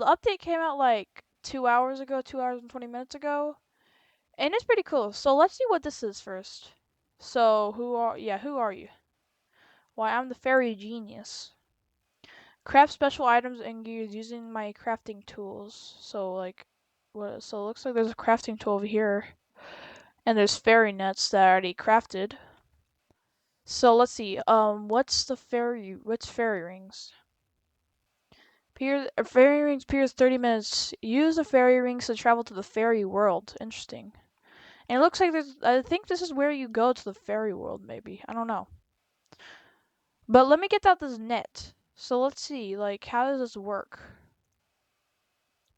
the update came out like 2 hours ago, 2 hours and 20 minutes ago. And it's pretty cool. So let's see what this is first. So who are you? Why, I'm the fairy genius. Craft special items and gears using my crafting tools. So like what so it looks like there's a crafting tool over here. And there's fairy nets that I already crafted. So let's see. What's fairy rings? Fairy rings appears 30 minutes. Use the fairy rings to travel to the fairy world. Interesting. And it looks like I think this is where you go to the fairy world, maybe. I don't know. But let me get out this net. So let's see, like, how does this work?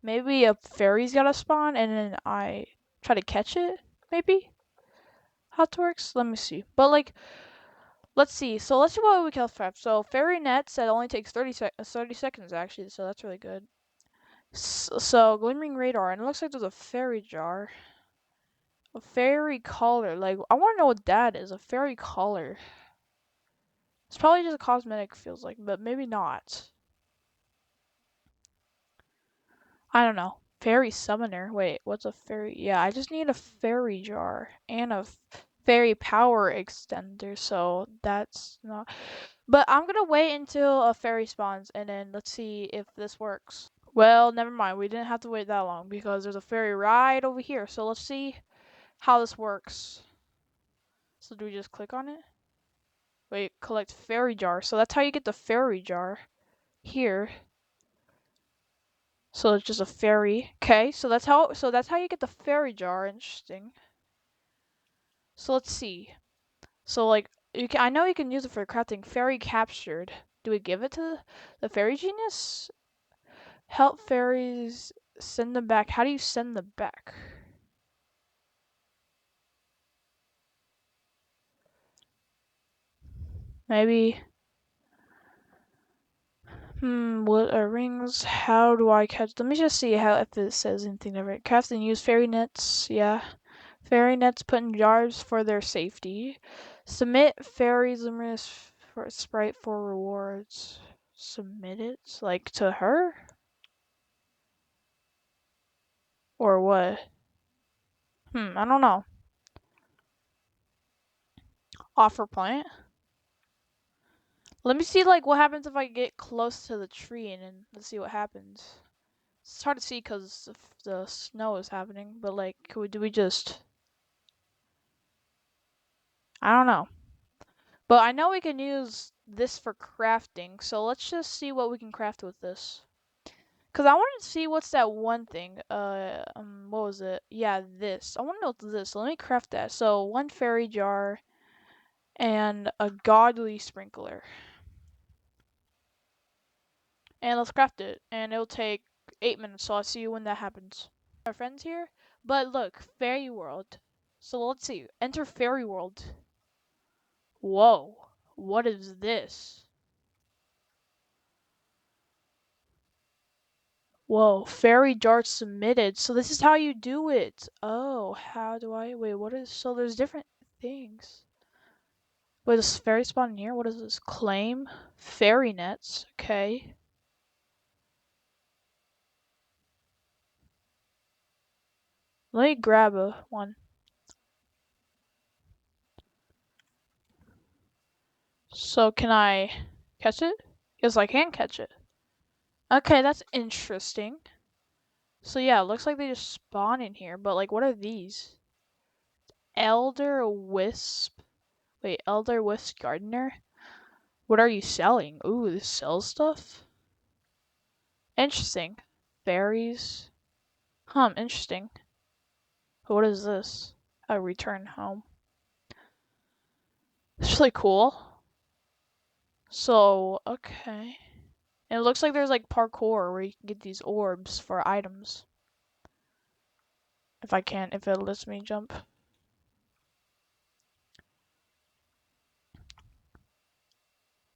Maybe a fairy's gotta spawn and then I try to catch it? Maybe? How it works? Let me see. But, like, let's see. So let's see what we can craft. So fairy nets, that only takes 30 seconds, actually. So that's really good. So glimmering radar. And it looks like there's a fairy jar. A fairy collar. Like, I want to know what that is. A fairy collar. It's probably just a cosmetic, feels like, but maybe not. I don't know. Fairy summoner. Wait, what's a fairy? Yeah, I just need a fairy jar and a fairy power extender, so that's not. But I'm gonna wait until a fairy spawns and then let's see if this works. Well, never mind. We didn't have to wait that long because there's a fairy right over here. So let's see how this works. So do we just click on it? Wait, collect fairy jar. So that's how you get the fairy jar here. So it's just a fairy. Okay, so that's how you get the fairy jar. Interesting. So let's see. So like I know you can use it for crafting fairy captured. Do we give it to the fairy genius? Help fairies, send them back. How do you send them back? Maybe what are rings? How do I catch? Let me just see how if it says anything different. Craft and use fairy nets. Yeah. Fairy nets put in jars for their safety. Submit fairies luminous for sprite for rewards. Submit it? Like to her? Or what? I don't know. Offer plant? Let me see like what happens if I get close to the tree and then let's see what happens. It's hard to see because the snow is happening, but like do we just I don't know. But I know we can use this for crafting, so let's just see what we can craft with this. Cause I wanted to see what's that one thing. What was it? Yeah, this. I want to know what's this. Let me craft that. So one fairy jar and a godly sprinkler. And let's craft it. And it'll take 8 minutes. So I'll see you when that happens. Our friends here, but look, fairy world. So let's see. Enter fairy world. Whoa, what is this? Whoa, fairy dart submitted. So this is how you do it. Oh, how do I wait? What is so? There's different things. Wait, this fairy spawn in here? What is this? Claim fairy nets. Okay. Let me grab a one. So can I catch it? Yes, I can catch it. Okay, that's interesting. So yeah, it looks like they just spawn in here, but like what are these? Elder Wisp. Wait, Elder Wisp Gardener? What are you selling? Ooh, this sells stuff? Interesting. Fairies. Interesting. What is this? A return home. It's really cool. So, okay. And it looks like there's like parkour where you can get these orbs for items. If it lets me jump.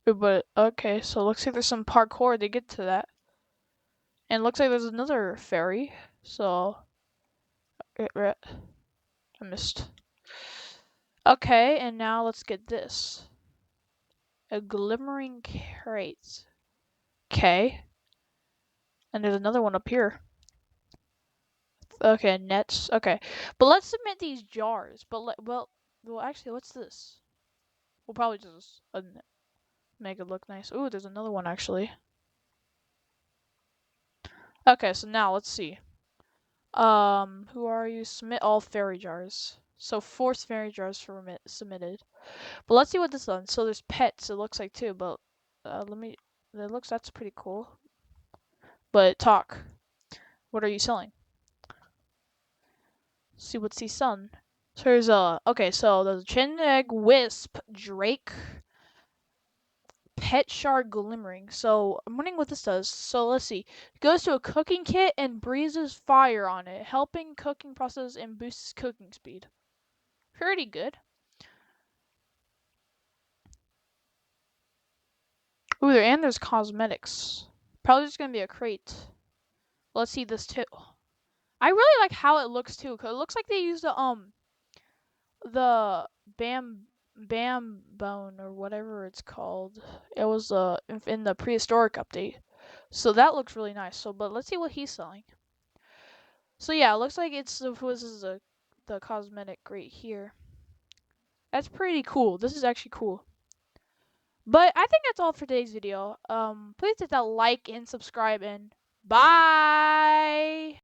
But, okay, so it looks like there's some parkour to get to that. And it looks like there's another fairy. So, I missed. Okay, and now let's get this. A glimmering crate. Okay. And there's another one up here. Okay, nets. Okay, but let's submit these jars. But well, actually, what's this? We'll probably just make it look nice. Ooh, there's another one actually. Okay, so now let's see. Who are you? Submit all fairy jars. So 4 fairy jars for submitted. But let's see what this one. So there's pets. It looks like too, but let me. That's pretty cool. But talk. What are you selling? See what's he selling. So there's okay. So there's a chin egg wisp drake. Pet shard glimmering. So I'm wondering what this does. So let's see. It goes to a cooking kit and breezes fire on it, helping cooking process and boosts cooking speed. Pretty good. Ooh, there's cosmetics. Probably just gonna be a crate. Let's see this too. I really like how it looks too, cause it looks like they used the bam bone or whatever it's called. It was in the prehistoric update. So that looks really nice. So but let's see what he's selling. So yeah, it looks like this is the cosmetic right here. That's pretty cool. This is actually cool. But I think that's all for today's video. Please hit that like and subscribe and bye.